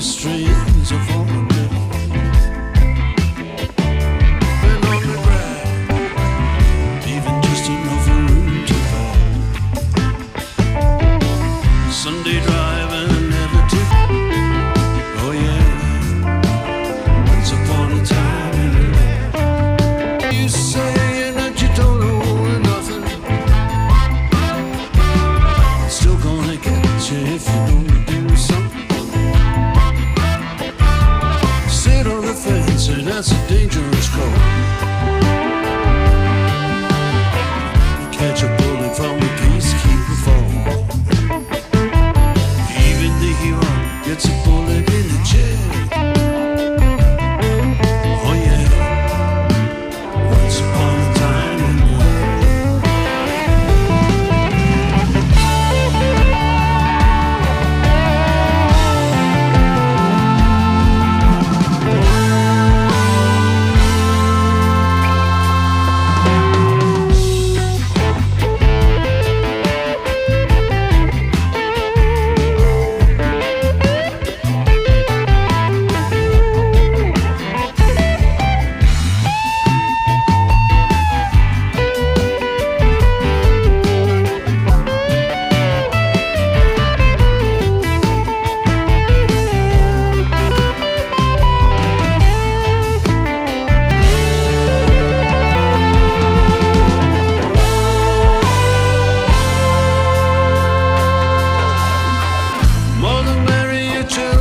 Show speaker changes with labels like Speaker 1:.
Speaker 1: strings of harmony. And on the ground, even just enough room to fall. Sunday driving never to. Oh yeah, once upon a time in love. You saying that you don't know nothing, still gonna get you if you don't do something. Sit on the fence, and that's a dangerous call. Catch a bullet from a peacekeeper fall. Even the hero gets a bullet in the chest. Oh yeah, once upon a time in Mother Mary, your children